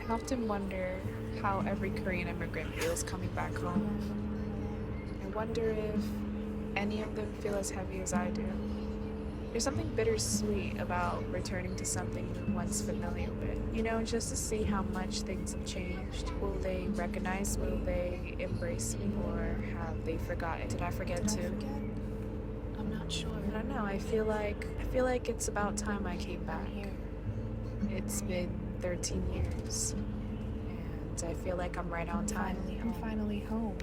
I often wonder how every Korean immigrant feels coming back home. I wonder if any of them feel as heavy as I do. There's something bittersweet about returning to something you're once familiar with, just to see how much things have changed. Will they recognize me? Will they embrace me? Or have they forgotten? Did I forget too? I'm not sure. I don't know. I feel like it's about time I came back. It's been 13 years. And I feel like I'm right on time. I'm finally home.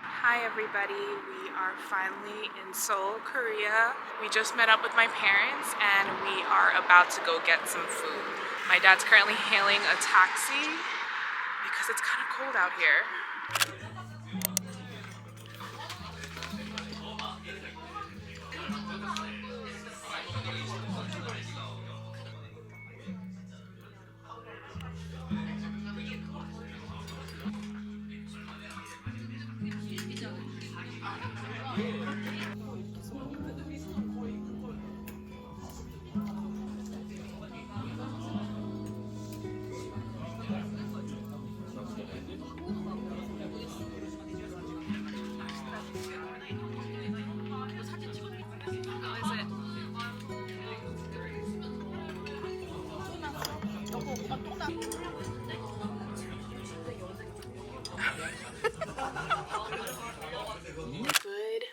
Hi everybody, we are finally in Seoul, Korea. We just met up with my parents and we are about to go get some food. My dad's currently hailing a taxi because it's kind of cold out here. Good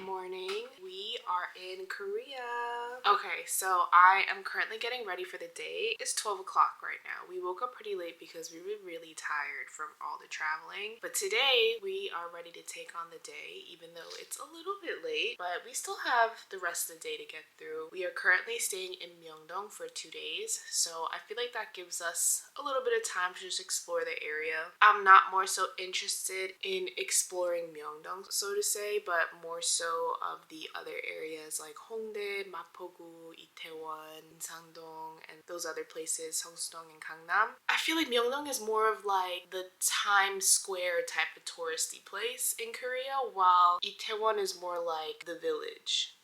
morning. We are in Korea. Okay, so I am currently getting ready for the day. It's 12 o'clock right now. We woke up pretty late because we were really tired from all the traveling. But today we are ready to take on the day, even though it's a little bit late. But we still have the rest of the day to get through. We are currently staying in Myeongdong for 2 days. So I feel like that gives us a little bit of time to just explore the area. I'm not more so interested in exploring Myeongdong, so to say, but more so of the other areas like Hongdae, Mapogu, Itaewon, Sangdong, and those other places, Seongsu-dong and Gangnam. I feel like Myeongdong is more of like the Times Square type of touristy place in Korea, while Itaewon is more like the village.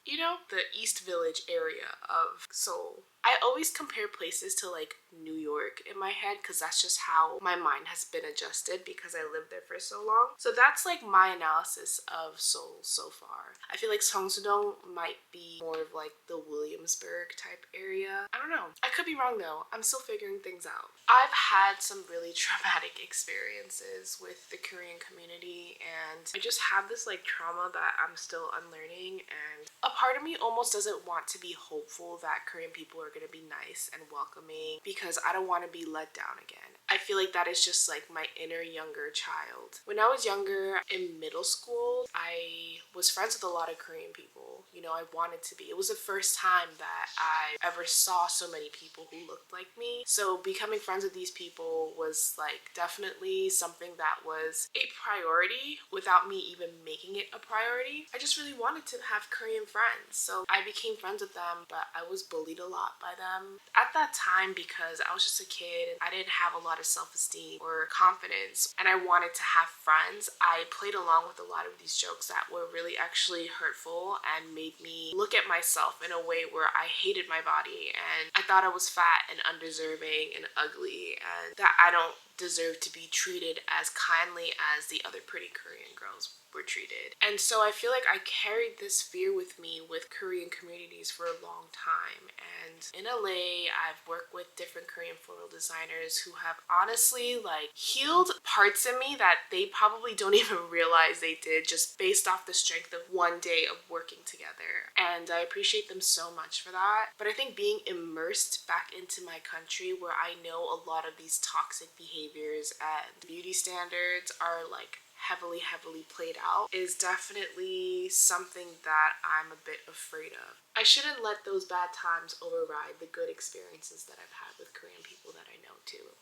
The East Village area of Seoul. I always compare places to like New York in my head because that's just how my mind has been adjusted because I lived there for so long. So that's like my analysis of Seoul so far. I feel like Seongsu-dong might be more of like the Williamsburg type area. I don't know. I could be wrong though. I'm still figuring things out. I've had some really traumatic experiences with the Korean community and I just have this like trauma that I'm still unlearning, and a part of me almost doesn't want to be hopeful that Korean people are going to be nice and welcoming because I don't want to be let down again. I feel like that is just like my inner younger child. When I was younger in middle school, I was friends with a lot of Korean people. I wanted to be. It was the first time that I ever saw so many people who looked like me. So becoming friends with these people was like definitely something that was a priority without me even making it a priority. I just really wanted to have Korean friends. So I became friends with them, but I was bullied a lot by them. At that time, because I was just a kid and I didn't have a lot of self-esteem or confidence and I wanted to have friends, I played along with a lot of these jokes that were really actually hurtful and made me look at myself in a way where I hated my body and I thought I was fat and undeserving and ugly and that I don't deserve to be treated as kindly as the other pretty Korean girls were treated. And so I feel like I carried this fear with me with Korean communities for a long time. And in LA, I've worked with different Korean floral designers who have honestly like healed parts in me that they probably don't even realize they did just based off the strength of one day of working together. And I appreciate them so much for that. But I think being immersed back into my country where I know a lot of these toxic behaviors and beauty standards are like heavily played out is definitely something that I'm a bit afraid of. I shouldn't let those bad times override the good experiences that I've had with Korean people that I know too.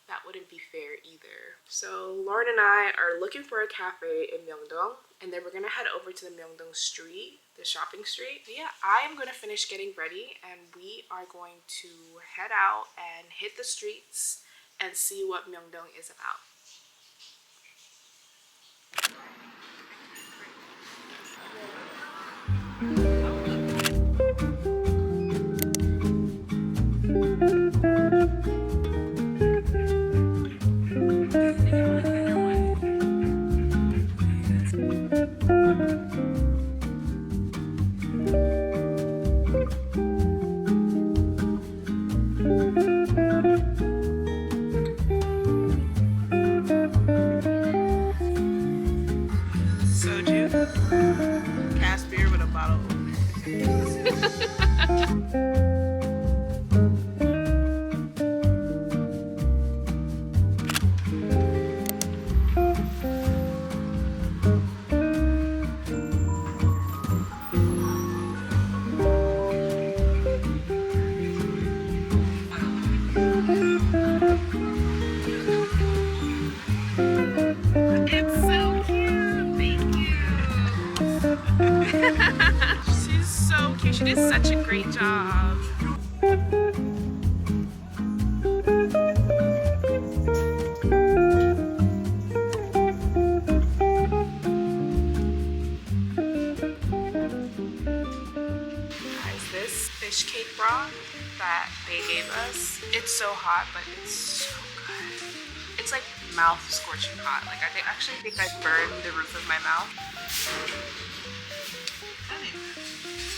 That wouldn't be fair either. So Lauren and I are looking for a cafe in Myeongdong, and then we're gonna head over to the Myeongdong street, the shopping street. But yeah, I am gonna finish getting ready and we are going to head out and hit the streets and see what Myeongdong is about. did such a great job. Guys, this fish cake broth that they gave us, it's so hot, but it's so good. It's like mouth scorching hot. Like I actually think I burned the roof of my mouth.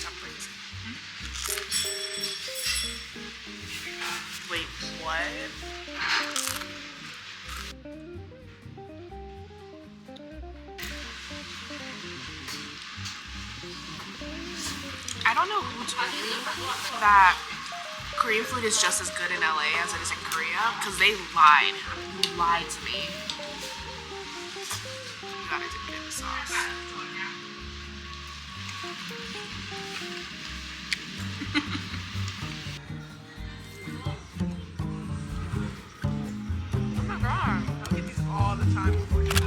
Dumplings. Wait, what? I don't know who told me that Korean food is just as good in LA as it is in Korea, because they lied. You lied to me. You gotta dip it in the sauce. Oh my god. I get these all the time before you die.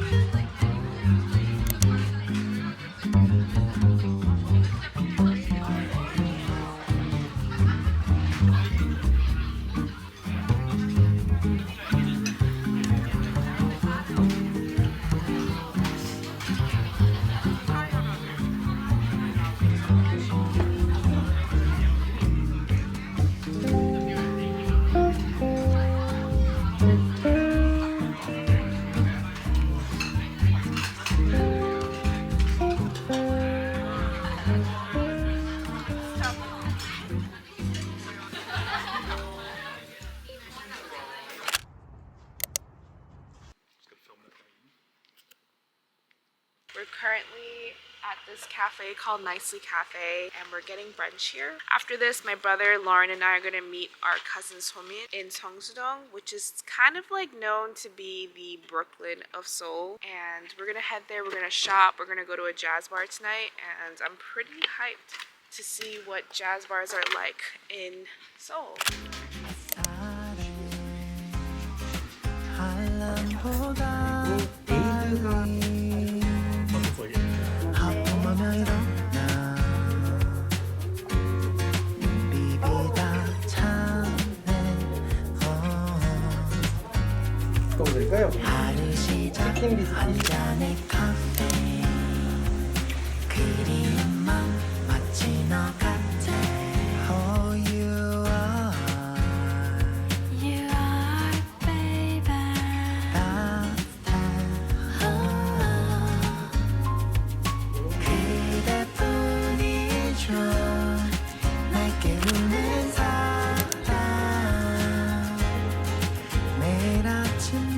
We're currently at this cafe called Nicely Cafe, and we're getting brunch here. After this, my brother Lauren and I are gonna meet our cousin Somin in Seongsu-dong, which is kind of like known to be the Brooklyn of Seoul. And we're gonna head there, we're gonna shop, we're gonna go to a jazz bar tonight, and I'm pretty hyped to see what jazz bars are like in Seoul. 하루 시작 한 잔의 커피 그리운 맘 마치 너 같아 Oh you are baby 따뜻해 그대뿐이죠 날 깨우는 사랑 매일 아침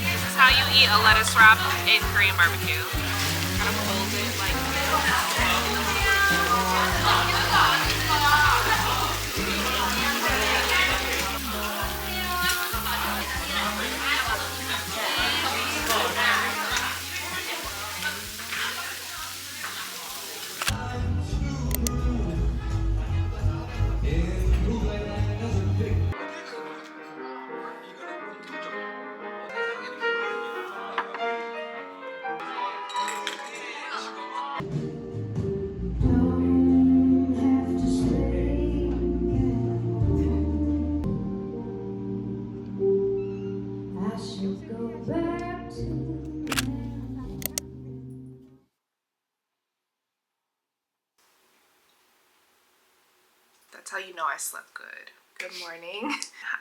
This is how you eat a lettuce wrap in Korean barbecue. Kind of hold it like Don't have to stay. I should go back to. That's how you know I slept good. Good morning.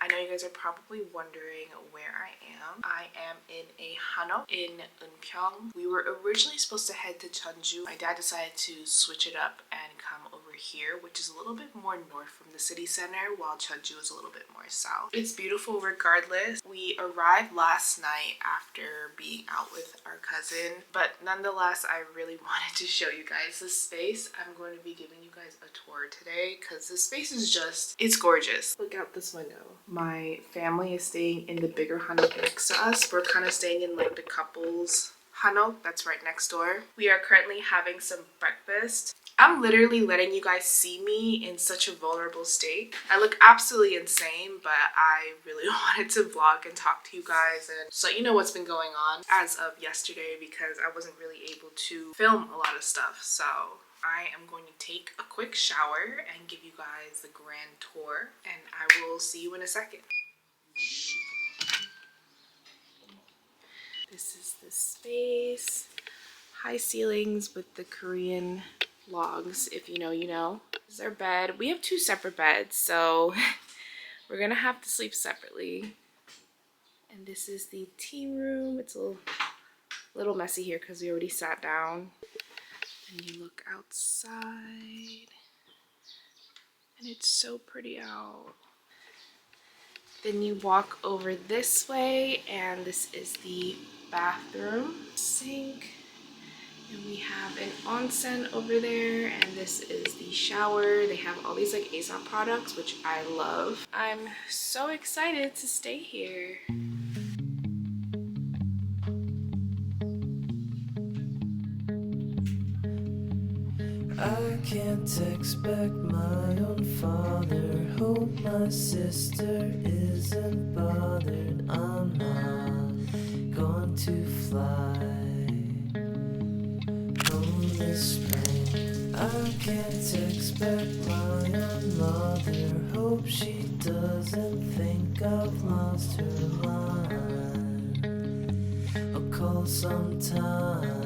I know you guys are probably wondering where I am. I am in a hanok in Eunpyeong. We were originally supposed to head to Jeonju. My dad decided to switch it up and come over here, which is a little bit more north from the city center, while Jeonju is a little bit more south. It's beautiful regardless. We arrived last night after being out with our cousin, but nonetheless, I really wanted to show you guys this space. I'm going to be giving you guys a tour today because this space is just, it's gorgeous. Look out this window. My family is staying in the bigger hanok next to us. We're kind of staying in like the couple's hanok that's right next door. We are currently having some breakfast. I'm literally letting you guys see me in such a vulnerable state. I look absolutely insane, but I really wanted to vlog and talk to you guys and just let you know what's been going on as of yesterday because I wasn't really able to film a lot of stuff. So I am going to take a quick shower and give you guys the grand tour, and I will see you in a second. This is the space. High ceilings with the Korean logs. If you know, you know. This is our bed. We have 2 separate beds, so we're gonna have to sleep separately. And this is the tea room. It's a little messy here because we already sat down. And you look outside, and it's so pretty out. Then you walk over this way, and this is the bathroom. Sink. And we have an onsen over there, and this is the shower. They have all these like Aesop products, which I love. I'm so excited to stay here. I can't expect my own father. Hope my sister isn't bothered. I'm not going to fly home this spring. I can't expect my own mother. Hope she doesn't think I've lost her mind. I'll call sometime.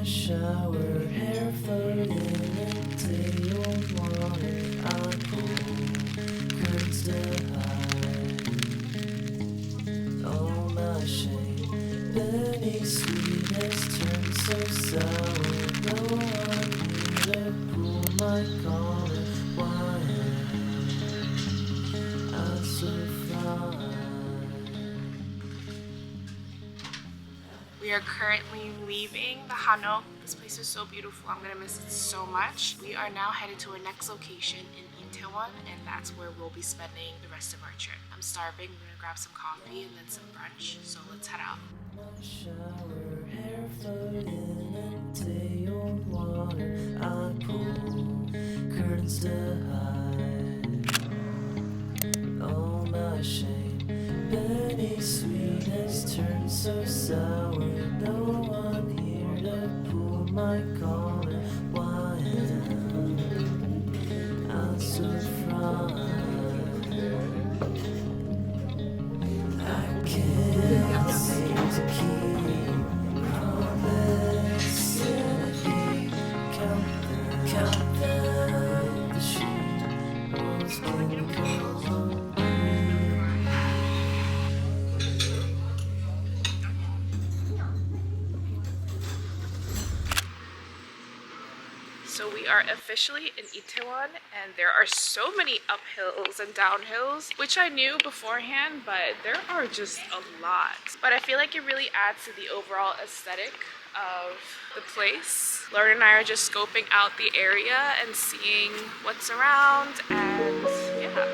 Shower, hair floating in Itaewon water. I pull curtains to hide all my shame. Penny sweetness turned so sour. No one here to pull my collar. Why am I so fine? We are currently leaving the hanok. This place is so beautiful. I'm gonna miss it so much. We are now headed to our next location in Itaewon, and that's where we'll be spending the rest of our trip. I'm starving. We're gonna grab some coffee and then some brunch. So let's head out. My shower, hair floating in Itaewon water. I pull curtains to hide all my shame. Penny sweetness turned so sour. No one here to pull my collar. Why am I so frightened? I can't seem to keep promises. Count them, the sheep was going cold. So we are officially in Itaewon, and there are so many uphills and downhills, which I knew beforehand, but there are just a lot. But I feel like it really adds to the overall aesthetic of the place. Lauren and I are just scoping out the area and seeing what's around, and yeah.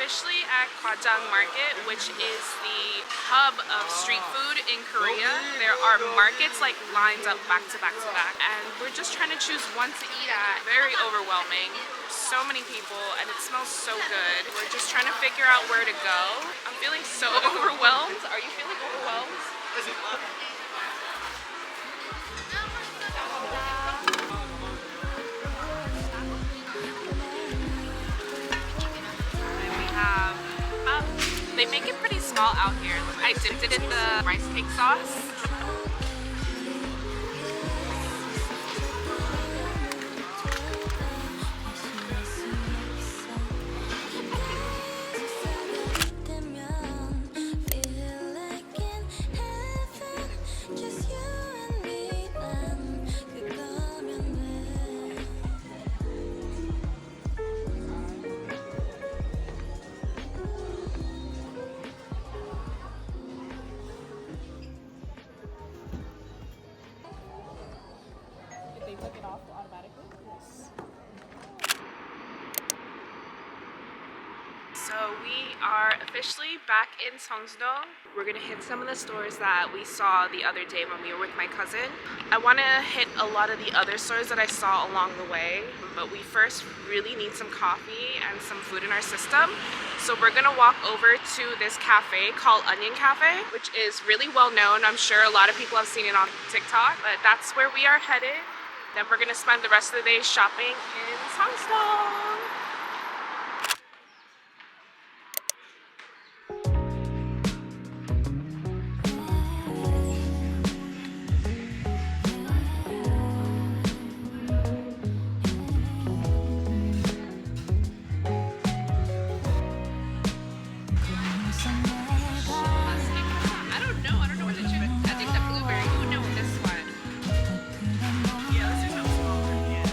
officially at Gwajang Market, which is the hub of street food in Korea. There are markets like lines up back to back to back, and we're just trying to choose one to eat at. Very overwhelming. So many people, and it smells so good. We're just trying to figure out where to go. I'm feeling so overwhelmed. Are you feeling overwhelmed? And we have, they make it pretty small out here. I dipped it in the rice cake sauce. They took it off automatically? Yes. So we are officially back in Seongsu-dong. We're gonna hit some of the stores that we saw the other day when we were with my cousin. I wanna hit a lot of the other stores that I saw along the way, but we first really need some coffee and some food in our system. So we're gonna walk over to this cafe called Onion Cafe, which is really well known. I'm sure a lot of people have seen it on TikTok, but that's where we are headed. Then we're gonna spend the rest of the day shopping in Seongsu-dong. I don't know what to choose. I think the blueberry, you would know this one. Yeah, let's do something smaller. Yeah.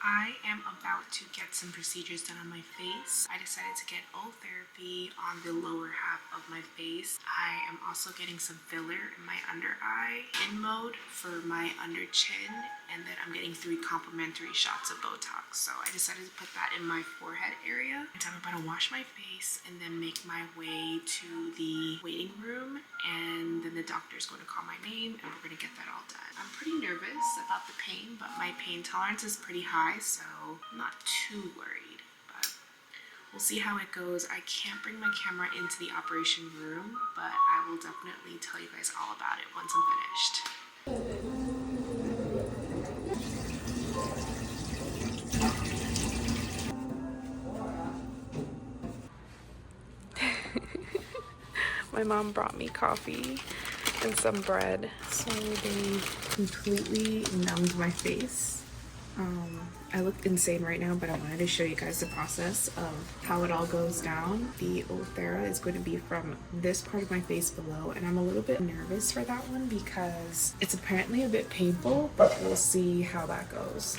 I am about to get some procedures done on my face. I decided to get oil therapy on the lower half of my face. I am also getting some filler in my under eye in mode for my under chin, and then I'm getting 3 complimentary shots of Botox. So I decided to put that in my forehead area. And so I'm about to wash my face and then make my way to the waiting room, and then the doctor's going to call my name and we're going to get that all done. I'm pretty nervous about the pain, but my pain tolerance is pretty high, so I'm not too worried, but we'll see how it goes. I can't bring my camera into the operation room, but I will definitely tell you guys all about it once I'm finished. My mom brought me coffee and some bread, so they completely numbed my face. I look insane right now, but I wanted to show you guys the process of how it all goes down. The Ulthera is going to be from this part of my face below, and I'm a little bit nervous for that one because it's apparently a bit painful, but we'll see how that goes.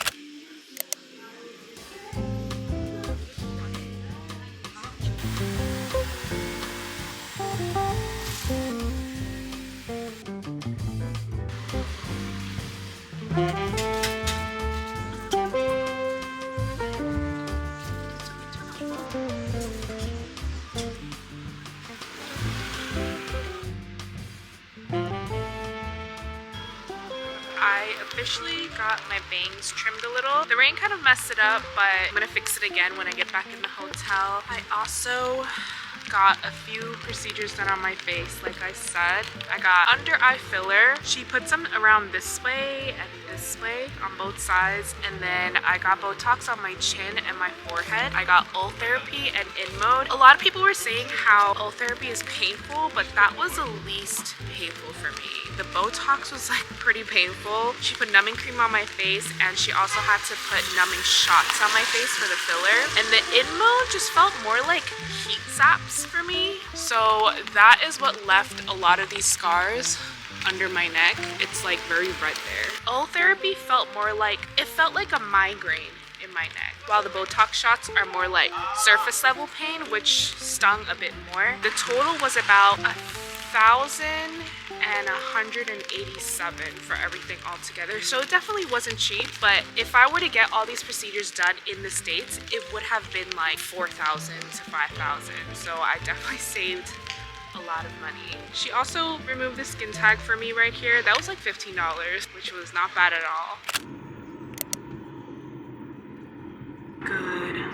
I officially got my bangs trimmed a little. The rain kind of messed it up, but I'm gonna fix it again when I get back in the hotel. I also got a few procedures done on my face. Like I said, I got under eye filler. She puts them around this way and this way on both sides, and then I got Botox on my chin and my forehead. I got oil therapy and in mode. A lot of people were saying how oil therapy is painful, but that was the least painful for me. The Botox was like pretty painful. She put numbing cream on my face, and she also had to put numbing shots on my face for the filler. And the in mode just felt more like heat zaps for me. So that is what left a lot of these scars under my neck. It's like very red there. Oil therapy felt more like, it felt like a migraine in my neck, while the Botox shots are more like surface level pain, which stung a bit more. The total was about 1,187 for everything all together, so it definitely wasn't cheap. But if I were to get all these procedures done in the States, it would have been like 4,000 to 5,000, so I definitely saved a lot of money. She also removed the skin tag for me right here. That was like $15, which was not bad at all. Good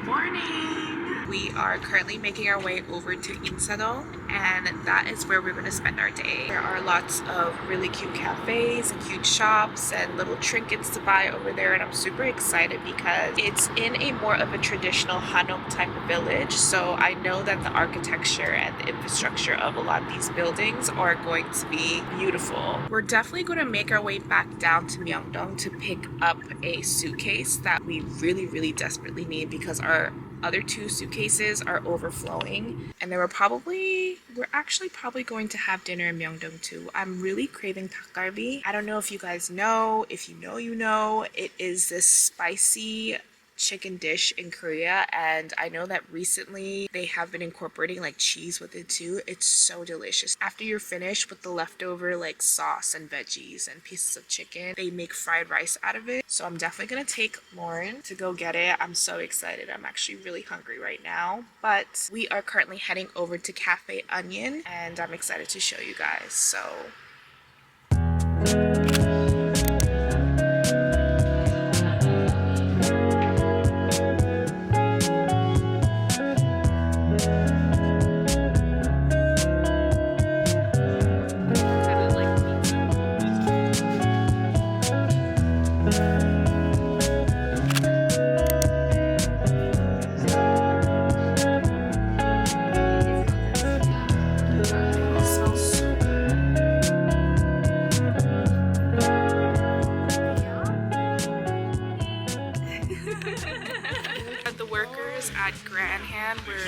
morning. We are currently making our way over to Seoul, and that is where we're going to spend our day. There are lots of really cute cafes and cute shops and little trinkets to buy over there, and I'm super excited because it's in a more of a traditional hanok type of village, so I know that the architecture and the infrastructure of a lot of these buildings are going to be beautiful. We're definitely going to make our way back down to Myeongdong to pick up a suitcase that we really desperately need because our other 2 suitcases are overflowing, and we're actually probably going to have dinner in Myeongdong too. I'm really craving 닭갈비. I don't know if you guys know. If you know, you know. It is this spicy chicken dish in Korea, and I know that recently they have been incorporating like cheese with it too. It's so delicious. After you're finished with the leftover like sauce and veggies and pieces of chicken, they make fried rice out of it. So I'm definitely gonna take Lauren to go get it. I'm so excited. I'm actually really hungry right now, but we are currently heading over to Cafe Onion, and I'm excited to show you guys. So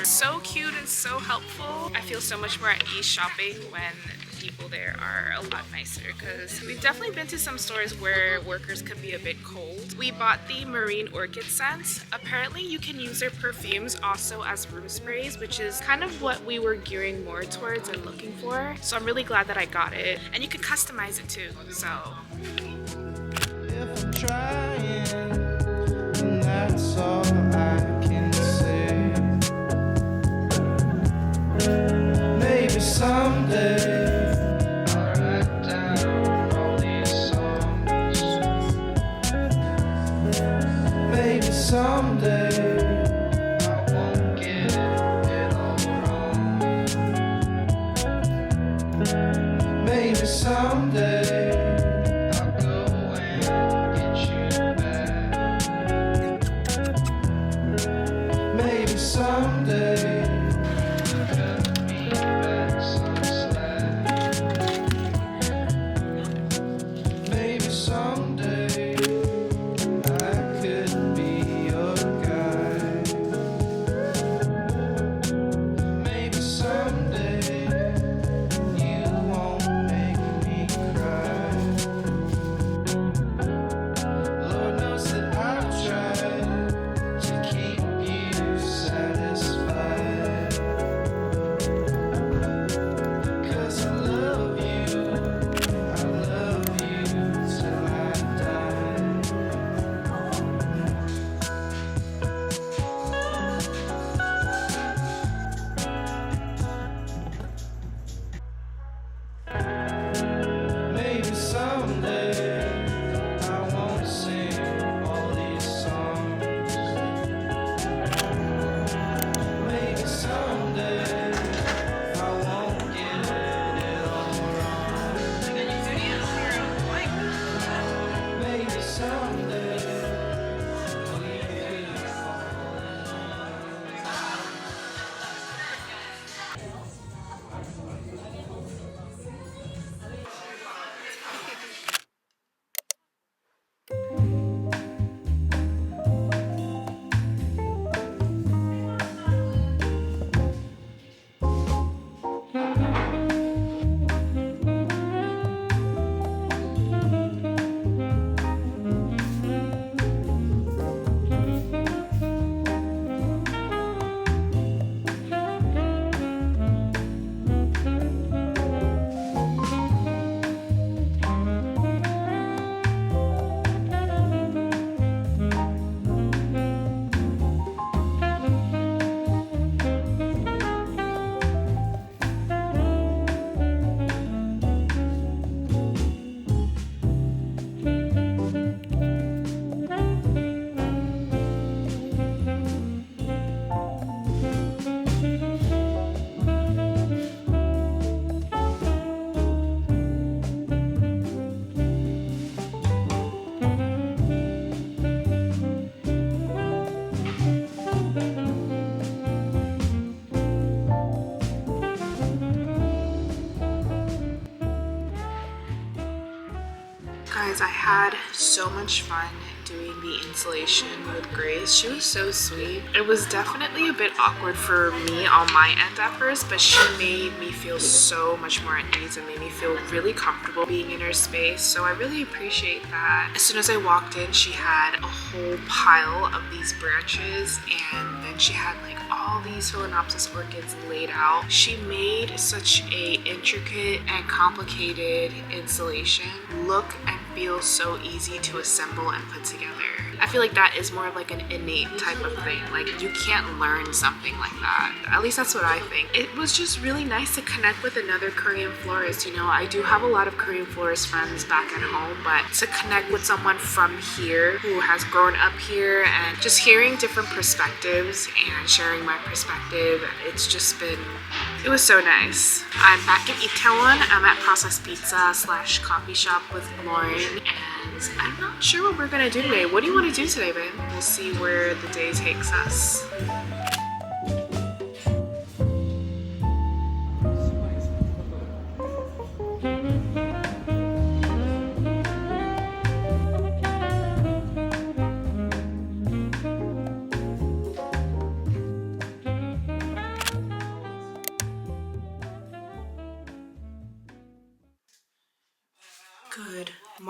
so cute and so helpful. I feel so much more at ease shopping when people there are a lot nicer, because we've definitely been to some stores where workers could be a bit cold. We bought the marine orchid scents. Apparently you can use their perfumes also as room sprays, which is kind of what we were gearing more towards and looking for. So I'm really glad that I got it. And you can customize it too, so. If I'm trying, and that's all I can say. Maybe someday I'll write down all these songs. Maybe someday I won't get it all wrong. Maybe someday someday cut me back some slack. Maybe someday I could be your guy. Maybe someday you won't make me cry. Lord knows that I've tried to keep you satisfied, 'cause I love you till I die. Maybe someday I won't sing all these songs. Maybe someday I won't get it all wrong. Maybe someday we could fall in love. Guys, I had so much fun doing the installation with Grace. She was so sweet. It was definitely a bit awkward for me on my end at first, but she made me feel so much more at ease and made me feel really comfortable being in her space. So I really appreciate that. As soon as I walked in, she had a whole pile of these branches, and then she had like all these Phalaenopsis orchids laid out. She made such a intricate and complicated installation look and feel so easy to assemble and put together. I feel like that is more of like an innate type of thing. Like, you can't learn something like that. At least that's what I think. It was just really nice to connect with another Korean florist. You know, I do have a lot of Korean florist friends back at home, but to connect with someone from here who has grown up here and just hearing different perspectives and sharing my perspective, it's just been, it was so nice. I'm back in Itaewon. I'm at Processed Pizza / coffee shop with Lauren, and I'm not sure what we're gonna do today. What do you want to do today, babe? We'll see where the day takes us.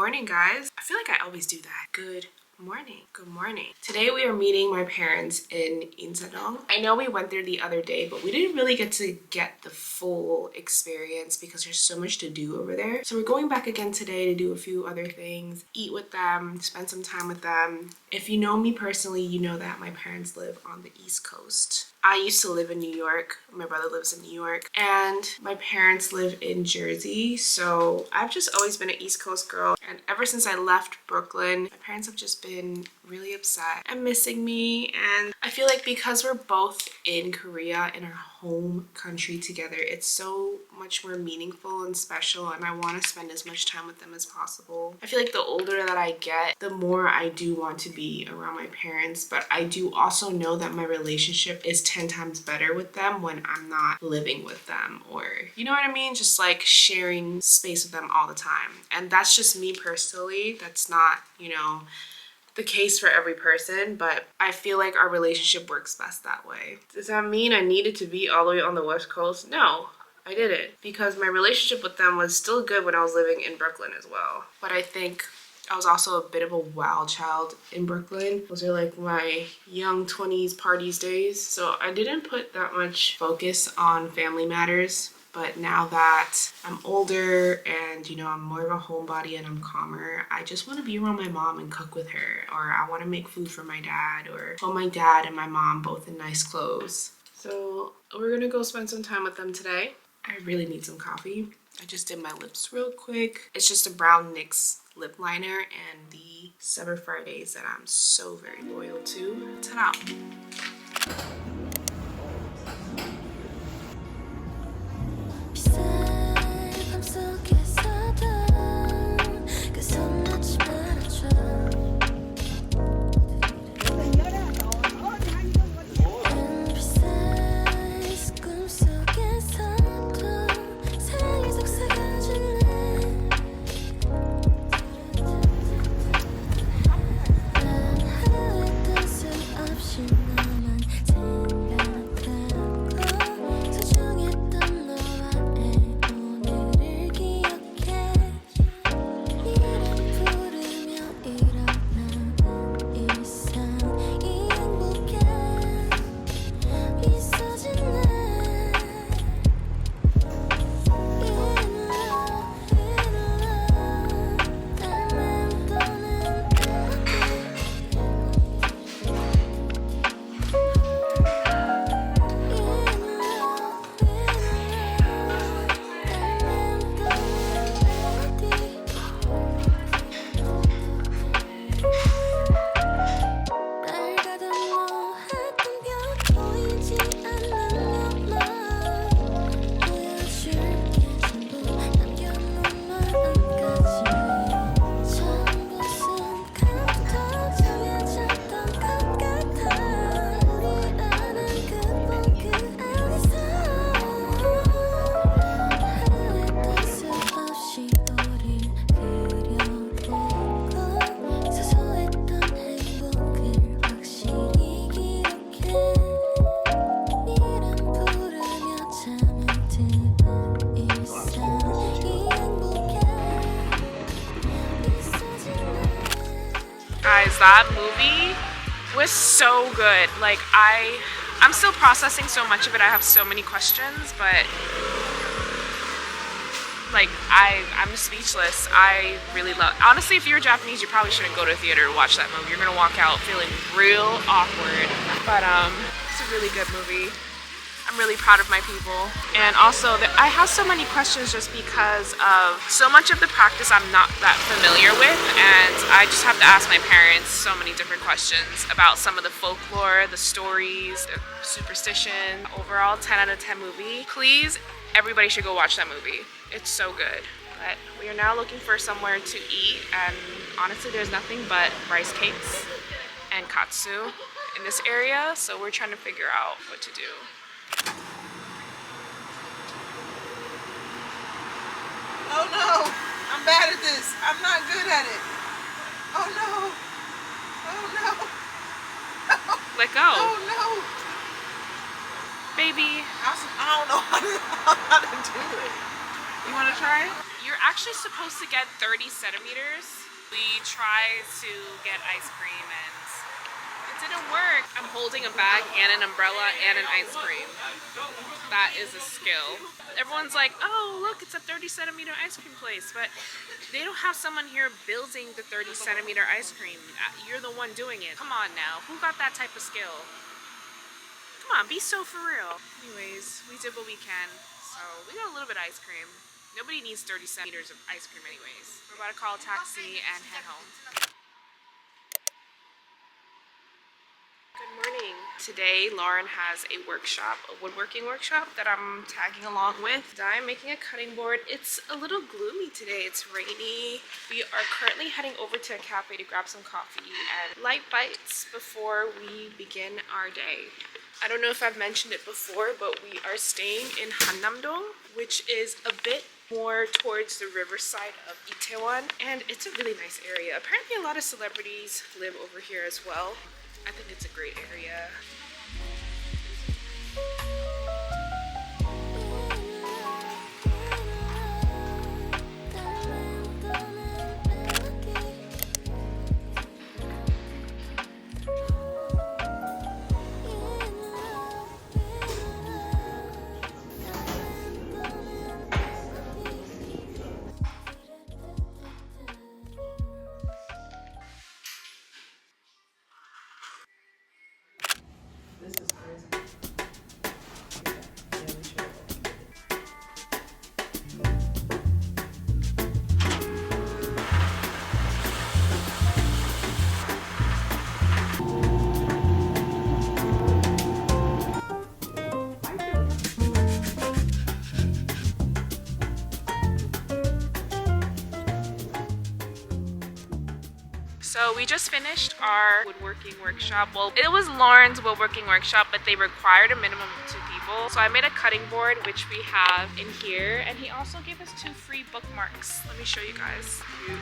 morning, guys. I feel like I always do that. Good morning. Good morning. Today we are meeting my parents in Seoul. I know we went there the other day, but we didn't really get to get the full experience because there's so much to do over there. So we're going back again today to do a few other things, eat with them, spend some time with them. If you know me personally, you know that my parents live on the East Coast. I used to live in New York. My brother lives in New York, and my parents live in Jersey. So I've just always been an East Coast girl. And ever since I left Brooklyn, my parents have just been really upset and missing me. And I feel like because we're both in Korea, in our home country together, it's so much more meaningful and special, and I want to spend as much time with them as possible. I feel like the older that I get, the more I do want to be around my parents, but I do also know that my relationship is 10 times better with them when I'm not living with them, or you know what I mean? Just like sharing space with them all the time. And that's just me personally. That's not, you know, the case for every person, but I feel like our relationship works best that way. Does that mean I needed to be all the way on the West Coast? No, I didn't, because my relationship with them was still good when I was living in Brooklyn as well. But I think I was also a bit of a wild child in Brooklyn. Those are like my young 20s parties days. So I didn't put that much focus on family matters. But now that I'm older and, you know, I'm more of a homebody and I'm calmer, I just want to be around my mom and cook with her. Or I want to make food for my dad, or put my dad and my mom both in nice clothes. So we're going to go spend some time with them today. I really need some coffee. I just did my lips real quick. It's just a brown NYX lip liner and the Summer Fridays that I'm so very loyal to. Ta-da! Guys, that movie was so good. Like, I'm still processing so much of it. I have so many questions, but like I'm speechless. I really love. Honestly, if you're Japanese, you probably shouldn't go to a theater to watch that movie. You're gonna walk out feeling real awkward. But it's a really good movie. I'm really proud of my people. And also, I have so many questions just because of so much of the practice I'm not that familiar with, and I just have to ask my parents so many different questions about some of the folklore, the stories, the superstition. Overall, 10 out of 10 movie. Please, everybody should go watch that movie. It's so good. But we are now looking for somewhere to eat, and honestly, there's nothing but rice cakes and katsu in this area, so we're trying to figure out what to do. Oh no, I'm bad at this. I'm not good at it. Oh no. Oh no. Let go. Oh no. Baby. I don't know how to do it. You want to try it? you're actually supposed to get 30 centimeters. We tried to get ice cream and it didn't work. I'm holding a bag and an umbrella and an ice cream. That is a skill. Everyone's like, oh, look, it's a 30 centimeter ice cream place, but they don't have someone here building the 30 centimeter ice cream. You're the one doing it. Come on now, who got that type of skill? Come on, be so for real. Anyways, we did what we can. So we got a little bit of ice cream. Nobody needs 30 centimeters of ice cream anyways. We're about to call a taxi and head home. Good morning. Today, Lauren has a workshop, a woodworking workshop that I'm tagging along with. I'm making a cutting board. It's a little gloomy today. It's rainy. We are currently heading over to a cafe to grab some coffee and light bites before we begin our day. I don't know if I've mentioned it before, but we are staying in Myeongdong, which is a bit more towards the riverside of Itaewon, and it's a really nice area. Apparently a lot of celebrities live over here as well. I think it's a great area. So we just finished our woodworking workshop. Well, it was Lauren's woodworking workshop, but they required a minimum of 2 people. So I made a cutting board, which we have in here. And he also gave us 2 free bookmarks. Let me show you guys. Cute.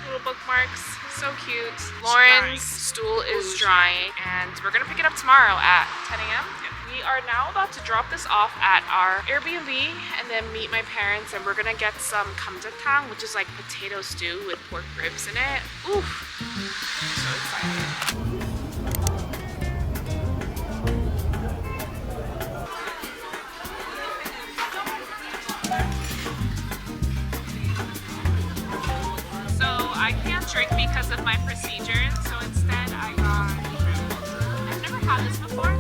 Little bookmarks, so cute. Lauren's stool is drying and we're gonna pick it up tomorrow at 10 a.m. We are now about to drop this off at our Airbnb and then meet my parents, and we're gonna get some kamjatang, which is like potato stew with pork ribs in it. Oof, so excited. I can't drink because of my procedure, so instead I've never had this before.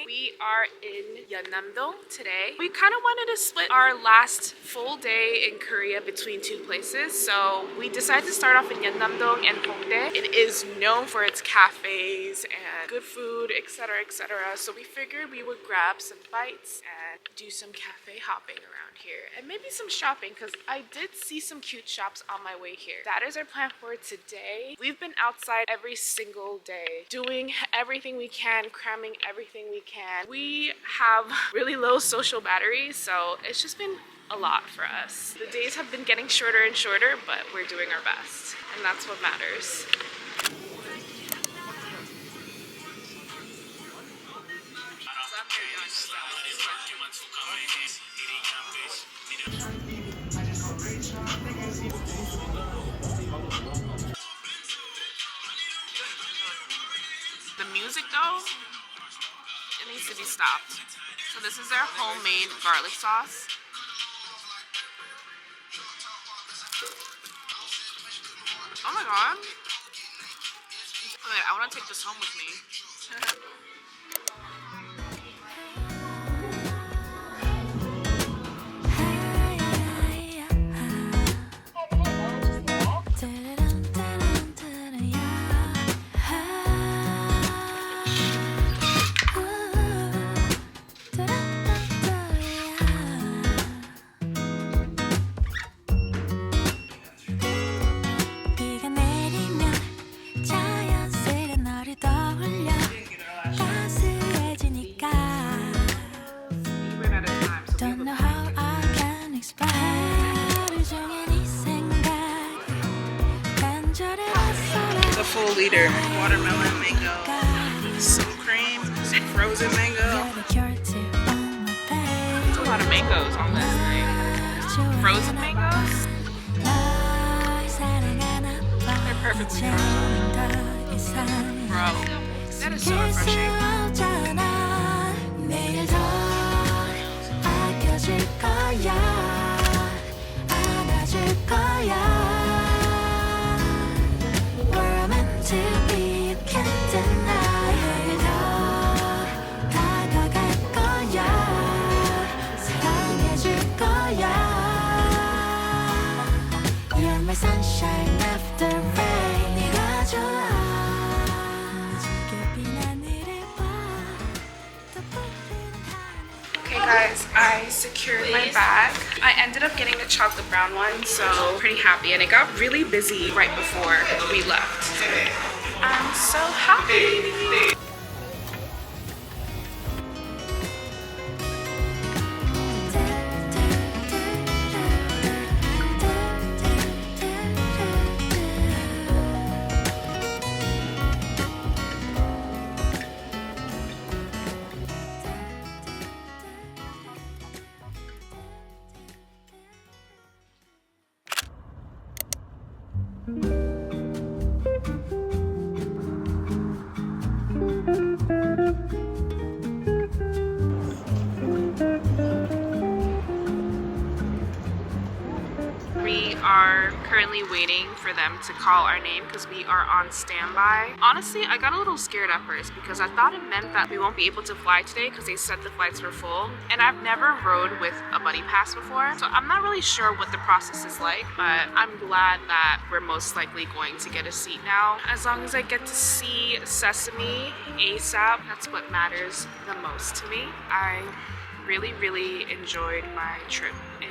We are in Yeonnam-dong today. We kind of wanted to split our last full day in Korea between 2 places, so we decided to start off in Yeonnam-dong and Hongdae. It is known for its cafes and good food, etc., etc. So we figured we would grab some bites and do some cafe hopping around here and maybe some shopping, because I did see some cute shops on my way here. That is our plan for today. We've been outside every single day, doing everything we can, cramming everything we can. We have really low social batteries, so it's just been a lot for us. The days have been getting shorter and shorter, but we're doing our best, and that's what matters. The music though, it needs to be stopped. So this is their homemade garlic sauce. Oh my god. Okay, I want to take this home with me. either. Watermelon, mango, some cream, some frozen mango. There's a lot of mangoes on this thing. Frozen mangoes? They're perfectly frozen. Bro, that is so refreshing. Sunshine after rain, 네가 좋아. Okay guys, I secured my bag. I ended up getting the chocolate brown one, so pretty happy. And it got really busy right before we left. I'm so happy. We are currently waiting for them to call our name because we are on standby. Honestly, I got a little scared at first because I thought it meant that we won't be able to fly today because they said the flights were full. And I've never rode with a buddy pass before, so I'm not really sure what the process is like, but I'm glad that we're most likely going to get a seat now. As long as I get to see Sesame ASAP, that's what matters the most to me. I really enjoyed my trip in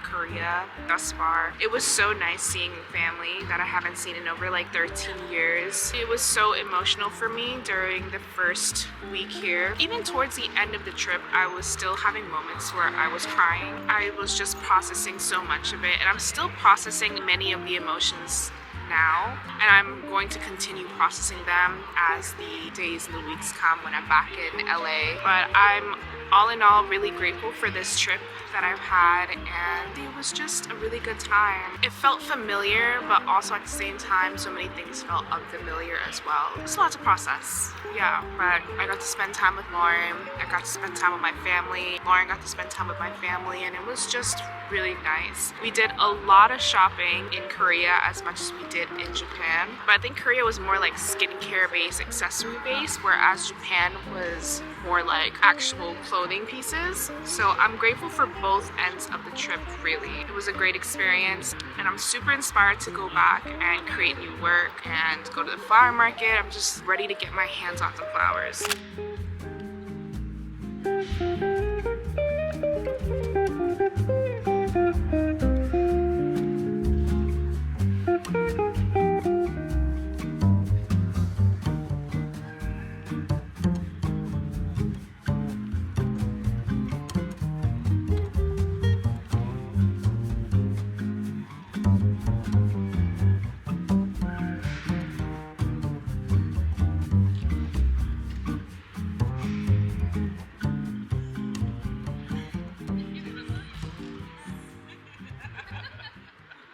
Korea thus far. It was so nice seeing family that I haven't seen in over like 13 years. It was so emotional for me during the first week here. Even towards the end of the trip, I was still having moments where I was crying. I was just processing so much of it, and I'm still processing many of the emotions now, and I'm going to continue processing them as the days and the weeks come when I'm back in LA. But I'm all in all really grateful for this trip that I've had, and it was just a really good time. It felt familiar, but also at the same time so many things felt unfamiliar as well. It's a lot to process. Yeah, but I got to spend time with Lauren, I got to spend time with my family, Lauren got to spend time with my family, and it was just really nice. We did a lot of shopping in Korea as much as we did in Japan, but I think Korea was more like skincare based, accessory based, whereas Japan was more like actual clothing pieces. So I'm grateful for both ends of the trip, really. It was a great experience, and I'm super inspired to go back and create new work and go to the flower market. I'm just ready to get my hands on some flowers.